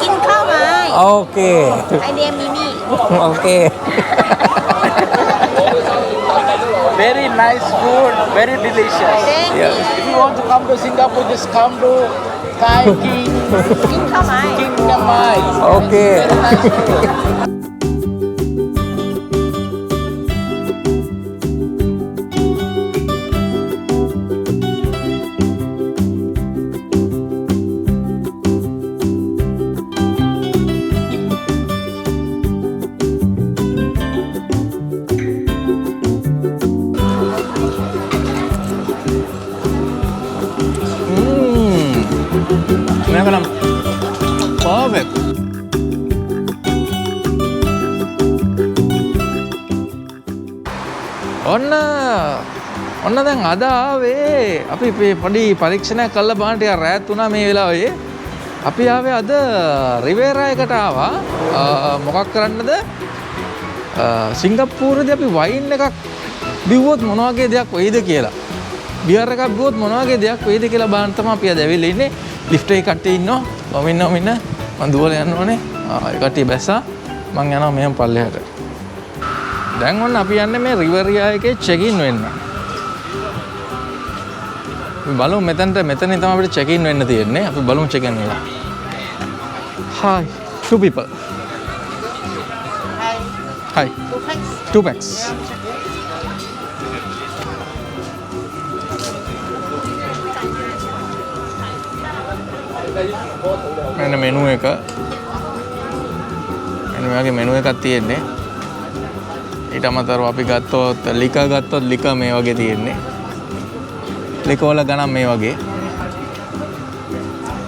กินข้าวไหม Okay. I name Mimi. Okay. Very nice food, very delicious. Thank you. If you want to come to Singapore, just come to Thai King กินข้าวไหม King Namai. Okay. Very nice food. Mereka nam perfect. ඔන්න දැන් අද ආවේ අපි පොඩි පරීක්ෂණයක් කරලා බලන්න ටිකක් රැත් වුණා මේ වෙලාවේ. අපි ආවේ අද රිවේරා එකට ආවා. මොකක් කරන්නද? සිංගප්පූරුවේදී අපි වයින් එකක් බිව්වොත් මොන වගේ දෙයක් වෙයිද කියලා. බියර් එකක් බිව්වොත් මොන වගේ දෙයක් වෙයිද කියලා බලන්න තමයි අපි අද ඇවිල්ලා ඉන්නේ. ලිෆ්ට් එකේ කට්ටිය ඉන්නවා. ඔමින්න මම දුවලා යන්න ඕනේ. ඒ කට්ටිය බැස්සා. මම යනවා මෙහෙම පල්ලෙහාට. දැන් ඔන්න අපි යන්නේ මේ රිවරියා එකේ චෙක් ඉන් වෙන්න. අපි බලමු මෙතනින් තමයි අපිට චෙක් ඉන් වෙන්න තියෙන්නේ. අපි බලමු චෙක් ඉන් වෙලා. Hi, 2 people. Hi. 2 packs. මෙන්න මෙනු එක. මෙන්න මෙයාගේ මෙනු එකක් තියෙන්නේ. ඊට අමතරව අපි ගත්තොත් ලික මේ වගේ තියෙන්නේ. ලික වල ගණන් මේ වගේ.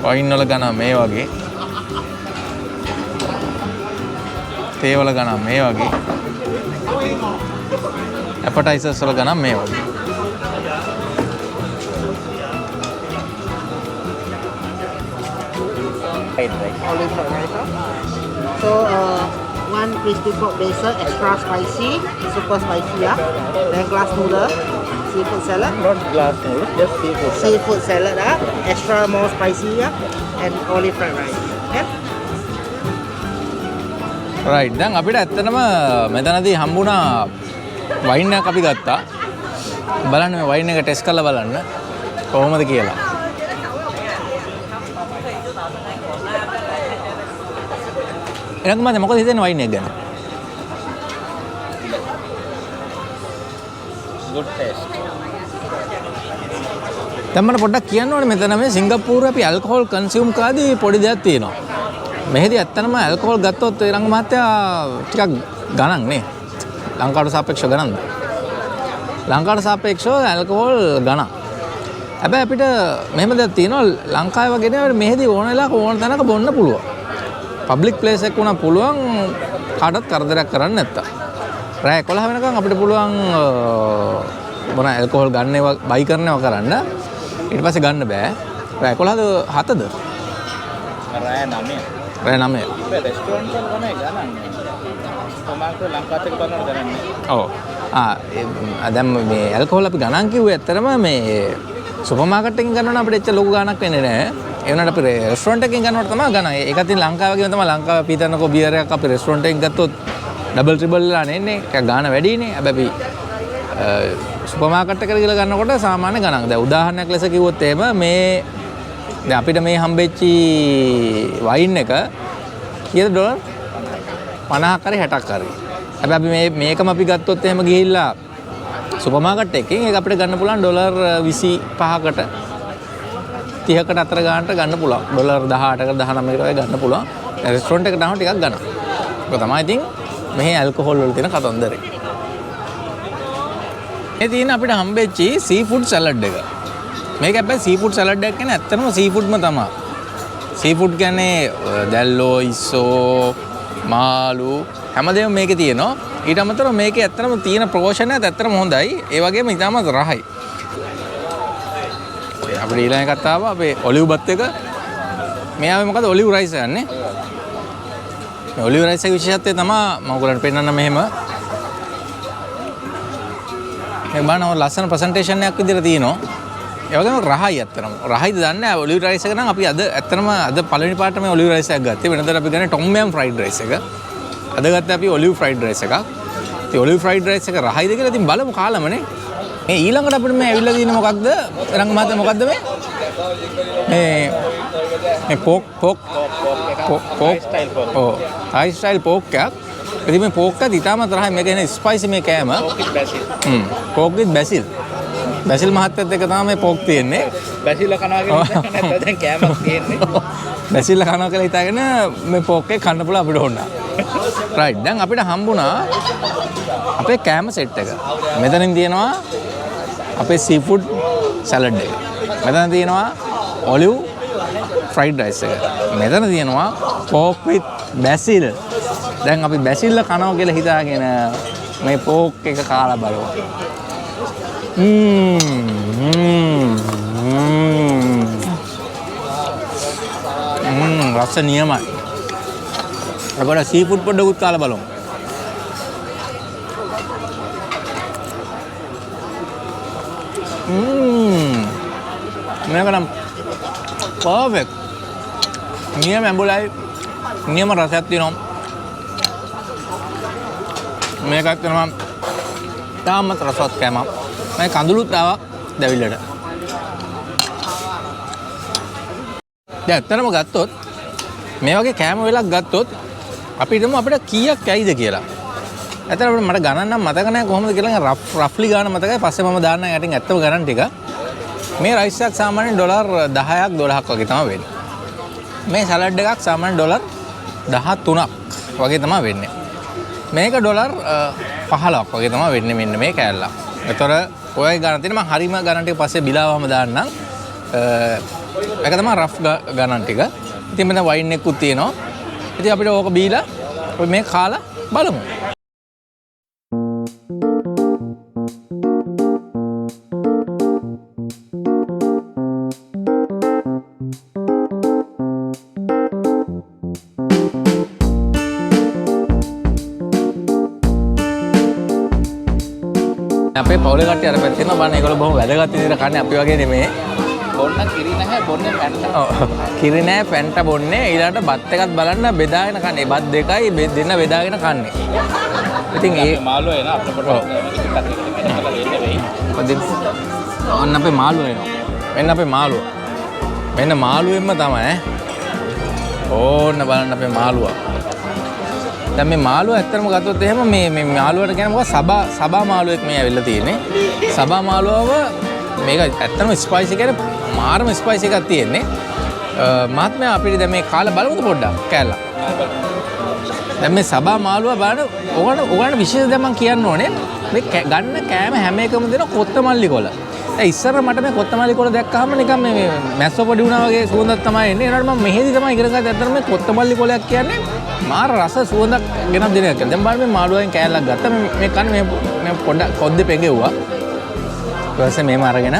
වයින් වල ගණන් මේ වගේ. තේ වල ගණන් මේ වගේ. ඇපටයිසර්ස් වල ගණන් මේ වගේ. Olive fried rice. So one crispy pork basil, extra spicy, super spicy, yeah. Then glass noodle, seafood salad. Not glass noodles, just seafood. Seafood salad, extra more spicy, yeah. And olive fried rice. Okay. Right. දැන් අපිට ඇත්තටම මෙතනදී හම්බුණා වයින් එකක් අපි ගත්තා. බලන්න මේ වයින් එක ටෙස්ට් කරලා බලන්න කොහොමද කියලා. එනකම මොකද හිතන්නේ වයින් එක ගැන? Good taste. දැන් මට පොඩ්ඩක් කියන්න ඕනේ මෙතන මේ සිංගප්පූරුවේ අපි ඇල්කොහොල් කන්සියුම් කරද්දී පොඩි දෙයක් තියෙනවා. මෙහෙදී ඇත්තටම ඇල්කොහොල් ගත්තොත් ඒ රංග මහත්තයා ටිකක් ගණන් නේ. ලංකාවට සාපේක්ෂව ගණන්ද? ලංකාවට සාපේක්ෂව ඇල්කොහොල් ගණන්. හැබැයි අපිට මෙහෙම දෙයක් තියෙනවා ලංකාවේ වගේ නේ මෙහෙදී ඕන වෙලාවක ඕන තැනක බොන්න පුළුවන්. පබ්ලික් ප්ලේස් එකක් වුණා පුළුවන් කාටවත් කරදරයක් කරන්න නැත්තම්. රෑ 11 වෙනකන් අපිට පුළුවන් මොන ඇල්කොහොල් ගන්න ඒවා බයි කරනවා කරන්න. ඊට පස්සේ ගන්න බෑ. රෑ 11ද 7ද? රෑ 9. රෑ 9. මේ රෙස්ටුරන්ට් වල තමයි ගණන්. කොමාකට ලංකාවට ගන්නවද ගණන්? ඔව්. දැන් මේ ඇල්කොහොල් අපි ගණන් කිව්වේ ඇත්තරම මේ සුපර් මාකට් එකකින් ගන්නවා නම් අපිට එච්චර ලොකු ගණනක් වෙන්නේ නැහැ. ඒ වුණාට අපි රෙස්ටුරන්ට් එකකින් ගන්නවට තමයි ගණන්. ඒක අතින් ලංකාව වගේම තමයි ලංකාවේ අපි හිතන්නකෝ බියර් එකක් අපි රෙස්ටුරන්ට් එකකින් ගත්තොත් ඩබල් ට්‍රිබල් වෙලා නෙන්නේ. ඒක ගාණ වැඩිනේ. හැබැයි අපි සුපර් මාකට් එකකට ගිහලා ගන්නකොට සාමාන්‍ය ගණන්. දැන් උදාහරණයක් ලෙස කිව්වොත් එහෙම මේ දැන් අපිට මේ හම්බෙච්චි වයින් එක කීයද ඩොලර් 50ක් හරි 60ක් හරි. හැබැයි අපි මේකම අපි ගත්තොත් එහෙම ගිහිල්ලා සුපර් මාකට් එකකින් ඒක අපිට ගන්න පුළුවන් ඩොලර් 25කට 30කට අතර ගන්නට ගන්න පුළුවන්. ඩොලර් 18කට 19කට වගේ ගන්න පුළුවන්. රෙස්ටුරන්ට් එකට යනවා ටිකක් ගන්න. ඒක තමයි ඉතින් මෙහි ඇල්කොහොල් වල තියෙන කතන්දරේ. මේ තියෙන අපිට හම්බෙච්චි සීෆුඩ් සලාඩ් එක. මේක හැබැයි සීෆුඩ් සලාඩ් එකක් කියන්නේ ඇත්තටම සීෆුඩ්ම තමයි. සීෆුඩ් කියන්නේ දැල්ලෝ, ඉස්සෝ, මාළු හැමදේම මේකේ තියෙනවා. ඊට අමතරව මේකේ ඇත්තටම තියෙන ප්‍රෝෂන් එකත් ඇත්තටම හොඳයි. ඒ වගේම ඉතාමත් රහයි. අපිට ඊළඟ එකත් ආවා අපේ ඔලිව් බත් එක. මේ ආවේ මොකද ඔලිව් රයිස් යන්නේ. මේ ඔලිව් රයිස් එකේ විශේෂත්වය තමයි මම ඔයගලන්ට පෙන්නන්න මෙහෙම. මේ බලන්න ලස්සන ප්‍රසන්ටේෂන් එකක් විදිහට තියෙනවා. ඒ වගේම රහයි ඇත්තටම. රහයිද දන්නේ නැහැ ඔලිව් රයිස් එක නම් අපි අද ඇත්තටම අද පළවෙනි පාට මේ ඔලිව් රයිස් එකක් ගත්තේ. වෙනදට අපි ගන්නේ ටොම් යම් ෆ්‍රයිඩ් රයිස් එක. අද ගත්තේ අපි ඔලිව් ෆ්‍රයිඩ් රයිස් එකක්. ඉතින් ඔලිව් ෆ්‍රයිඩ් රයිස් එක රහයිද කියලා ඉතින් බලමු කාලමනේ. මේ ඊළඟට අපිට මේ ඇවිල්ලා තියෙන්නේ මොකක්ද? රංග මහත්තයා මොකක්ද මේ? මේ පෝක් ස්ටයිල් පෝක්. ඔව්. Thai style පෝක් එකක්. ඉතින් මේ පෝක් එකත් ඉතාමත් රහයි. මේක එන ස්පයිසි මේ කෑම. Basil. Pork with basil. Basil මහත්තයත් එක තමයි මේ පෝක් තියෙන්නේ. බැසිල් කනවා කියලා නැත්නම් දැන් කෑමක් තියෙන්නේ. බැසිල් කනවා කියලා හිතාගෙන මේ පෝක් එක කන්න පුළුවන් අපිට ඕන. රයිට්. දැන් අපිට හම්බුණා අපේ කෑම සෙට් එක. මෙතනින් තියෙනවා අපේ සීෆුඩ් සලාඩ් එක. මෙතන තියෙනවා ඔලිව් ෆ්‍රයිඩ් රයිස් එක. මෙතන තියෙනවා පෝක් with basil. දැන් අපි බැසිල් කනවා කියලා හිතාගෙන මේ පෝක් එක කාලා බලමු. රස නියමයි. අපිට සීෆුඩ් පොඩ්ඩකුත් කාලා බලමු. මේක නම් පර්ෆෙක්ට්. නියම ඇඹුලයි නියම රසයක් තියෙනවා. මේකත් වෙනවා තාමත් රසවත් කෑමක්. මේ කඳුළුත් ආවා දැවිල්ලට. දැන් ඇත්තටම ගත්තොත් මේ වගේ කෑම වෙලක් ගත්තොත් අපි හිතමු අපිට කීයක් ඇයිද කියලා. ඇත්තටම මට ගණන් නම් මතක නැහැ කොහොමද කියලා රෆ්ලි ගාන මතකයි. පස්සේ මම දාන්න යටින් ඇත්තම ගණන් ටික. මේ රයිස් එකක් සාමාන්‍යයෙන් ඩොලර් 10ක් 12ක් වගේ තමයි වෙන්නේ. මේ සලාඩ් එකක් සාමාන්‍යයෙන් ඩොලර් 13ක් වගේ තමයි වෙන්නේ. මේක ඩොලර් 15ක් වගේ තමයි වෙන්නේ මෙන්න මේ කෑල්ල. ඒතර ඔයයි ගණන් තියෙන මම හරිම ගණන් ටික පස්සේ බිලාවම දාන්නම්. ඒක තමයි රෆ් ගණන් ටික. ඉතින් මෙතන වයින් එකකුත් තියෙනවා. ඉතින් අපිට ඕක බීලා මේ කාලා බලමු. අපේ පවුලේ කට්ටිය අර පැත්තේ ඉන්නවා බලන්න ඒගොල්ලෝ බොහොම වැදගත් විදිහට කන්නේ අපි වගේ නෙමෙයි. බොන්න කිරි නැහැ බොන්නේ පැන්ට. ඔව්. කිරි නැහැ පැන්ට බොන්නේ ඊළඟට බත් එකත් බලන්න බෙදාගෙන කන්නේ. බත් දෙකයි දෙන්න බෙදාගෙන කන්නේ. ඉතින් ඒ මාළුව එන අපේ පොඩ ඔන්න අපේ මාළුව එනවා. මෙන්න අපේ මාළුව. මෙන්න මාළුවෙන්ම තමයි ඕන්න බලන්න අපේ මාළුව. දැන් මේ මාළුව ඇත්තටම ගත්තොත් එහෙම මේ මාළුවට කියන්නේ මොකක්ද සබා මාළුවෙක් මේ ඇවිල්ලා තියෙන්නේ. සබා මාළුවව මේක ඇත්තටම ස්පයිසි කියන්නේ මාරම ස්පයිසි එකක් තියෙන්නේ. මහත්මයා අපිට දැන් මේ කාලා බලමුද පොඩ්ඩක් කෑල්ල. දැන් මේ සබා මාළුව බලන්න ඔයගොල්ලන්ට විශේෂ දෙයක් මම කියන්න ඕනේ. මේ ගන්න කෑම හැම එකම දෙන කොත්තමල්ලි කොළ. දැන් ඉස්සර මට මේ කොත්තමල්ලි කොළ දැක්කහම නිකන් මේ මැස්සෝ පොඩි වුණා වගේ සුවඳක් තමයි එන්නේ. ඒනට මම මෙහෙදි තමයි ඉගෙන ගත්තේ. ඇත්තටම මේ කොත්තමල්ලි කොළයක් කියන්නේ මාර රස සුවඳක් ගෙනත් දෙන එකක්. දැන් බලන්න මේ මාළුවෙන් කෑල්ලක් ගත්තා. මේ කන්නේ මේ පොඩ්ඩක් කොද්දේ පෙඟෙව්වා. ඊට පස්සේ මේම අරගෙන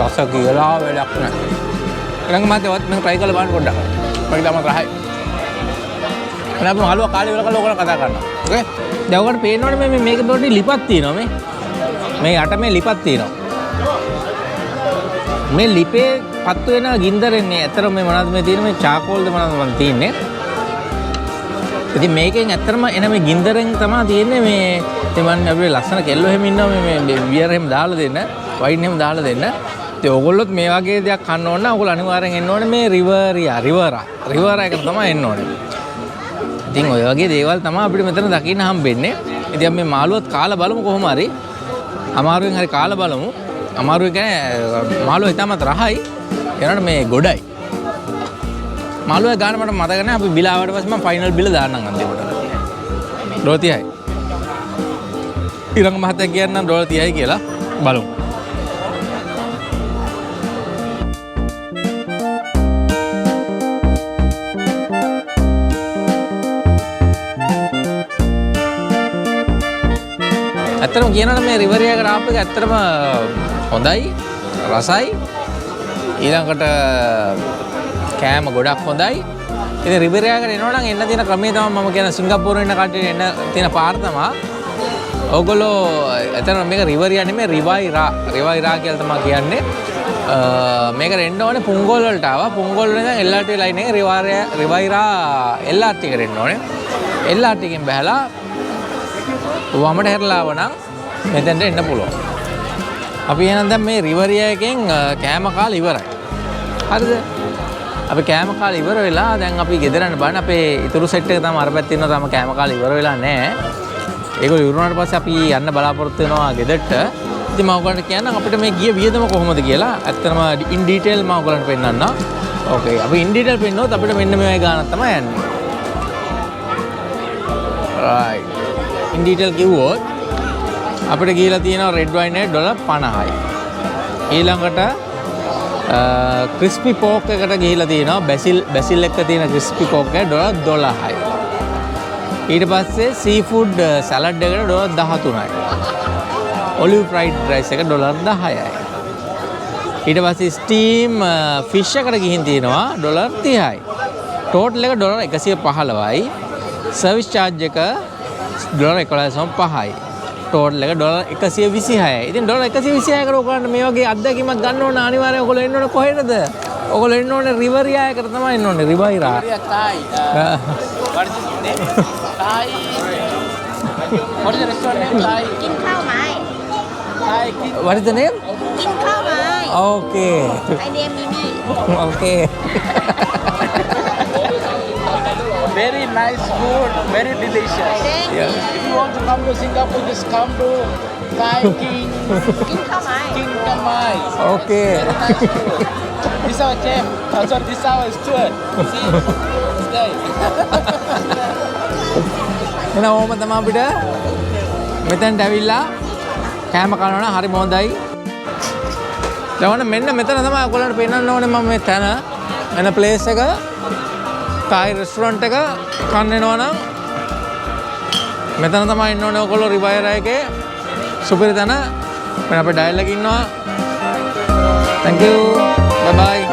රස කියලා වැඩක් නැහැ. ඊළඟ මාතේවත් මම try කරලා බලන්න පොඩ්ඩක්. මම තමයි රහයි. මම අපි මාළුව කාලේ වෙලා කරලා ඔයගොල්ලෝ කතා කරනවා. ඕකේ? දැන් ඔයගොල්ලෝ පේනවනේ මේකේ පොඩි ලිපක් තියෙනවා මේ. මේ යට මේ ලිපක් තියෙනවා. මේ ලිපේ පත්තු වෙන ගින්දරෙන් මේ ඇත්තටම මේ මොනවද මේ තියෙන්නේ මේ චාකෝල්ද මොනවද මම තියෙන්නේ. ඉතින් මේකෙන් ඇත්තටම එන මේ ගින්දරෙන් තමයි තියෙන්නේ මේ ඉතින් මම අපේ ලස්සන කෙල්ලෝ එහෙම ඉන්නවා මේ බියර් එහෙම දාලා දෙන්න, වයින් එහෙම දාලා දෙන්න. ඉතින් ඕගොල්ලොත් මේ වගේ දෙයක් කන්න ඕන නම් ඕගොල්ලෝ අනිවාර්යෙන් එන්න ඕනේ මේ රිවරා එකට තමයි එන්න ඕනේ. ඉතින් ඔය වගේ දේවල් තමයි අපිට මෙතන දකින්න හම්බෙන්නේ. ඉතින් මේ මාළුවත් කාලා බලමු කොහොම හරි. අමාරුවෙන් හරි කාලා බලමු. අමාරුවෙන් කියන්නේ මාළුව ඉතාමත් රහයි. ඒනට මේ ගොඩයි. මාළුවේ ගාන මට මතක නැහැ. අපි බිල ආවට පස්සේ මම ෆයිනල් බිල දාන්නම් අන්තිමට. ඩොලර් 30යි. ඊළඟ මහත්තයා කියන්නම් ඩොලර් 30යි කියලා බලමු. ඇත්තටම කියනවනම් මේ රිවරියා එකට ආපු එක ඇත්තටම හොඳයි රසයි ඊළඟට කෑම ගොඩක් හොඳයි ඉතින් රිවරියා එකට එනවා නම් එන්න තියෙන ක්‍රමය තමයි මම කියන සිංගප්පූරුවේ ඉන්න කට්ටියට එන්න තියෙන පාර තමයි. ඕගොල්ලෝ එතන මේක රිවරියා නෙමෙයි රිවයිරා කියලා තමයි කියන්නේ. මේකට එන්න ඕනේ පුංගෝල් වලට ආවා. පුංගෝල් වලින් ඉඳන් LRT ලයින් එකේ රිවයිරා LRT එකට එන්න ඕනේ. LRT එකෙන් බහලා වමට හැරලා ආවනම් මෙතෙන්ට එන්න පුළුවන්. අපි එහෙනම් දැන් මේ රිවරියා එකෙන් කෑම කාලා ඉවරයි. හරිද? අපි කෑම කාලා ඉවර වෙලා දැන් අපි ගෙදර යන්න බලන්න අපේ ඉතුරු සෙට් එක තමයි අර පැත්තේ ඉන්නවා. තාම කෑම කාලා ඉවර වෙලා නැහැ. ඒගොල්ලෝ ඉවරුනාට පස්සේ අපි යන්න බලාපොරොත්තු වෙනවා ගෙදරට. ඉතින් මම ඔයගොල්ලන්ට කියන්නම් අපිට මේ ගිය වියදම කොහොමද කියලා. ඇත්තටම ඉන් ඩීටේල් මම ඔයගොල්ලන්ට පෙන්නන්නම්. ඕකේ. අපි ඉන් ඩීටේල් පෙන්නනොත් අපිට මෙන්න මේ වගේ ගාණක් තමයි යන්නේ. right. ඉන් ඩීටේල් කිව්වොත් අපිට ගිහලා තියෙනවා රෙඩ් වයින් එක $50යි. ඊළඟට ක්‍රිස්පි පෝක් එකට ගිහිලා තියෙනවා බැසිල් එක තියෙන ක්‍රිස්පි පෝක් එක $12යි. ඊට පස්සේ සීෆුඩ් සලාඩ් එකට $13යි. ඔලිව් ෆ්‍රයිඩ් රයිස් එක $10යි. ඊට පස්සේ ස්ටීම් ෆිෂ් එකට ගිහින් තියෙනවා $30යි. ටෝටල් එක $115යි. සර්විස් චාර්ජ් එක $11.5යි. ටෝටල් එක $126යි. ඉතින් $126කට ඔයගොල්ලන්ට මේ වගේ අත්දැකීමක් ගන්න ඕන අනිවාර්යයෙන් ඔයගොල්ලෝ එන්න ඕනේ කොහෙටද? ඔයගොල්ලෝ එන්න ඕනේ රිවරියා එකට තමයි එන්න ඕනේ රිවයිරා. Thai. What is the name? Thai. What is the restaurant name? Thai. กินข้าวไหม Thai. King. What is the name? กินข้าวไหม Okay. My name Mimi Okay. Very nice food. Very delicious. Thank Yeah. you If you want to come to Singapore, just come to Thai King. กินข้าวไหม King Kamai. Okay. Very nice food. This is our chef. Sorry, this is our steward. See? Stay. එහෙනම් ඕම තමයි අපිට මෙතෙන්ට ඇවිල්ලා කෑම කනවා නම් හරි මොහොඳයි. දැන් මෙන්න මෙතන තමයි ඔයගොල්ලන්ට පෙන්නන්න ඕනේ මම මේ තැන එන ප්ලේස් එක තායි රෙස්ටුරන්ට් එක කන්න එනවා නම් මෙතන තමයි ඉන්න ඕනේ ඔයගොල්ලෝ රිවයිරා එකේ සුපිරි තැන. මම අපේ ඩයල් එකේ ඉන්නවා. Thank you. Bye bye.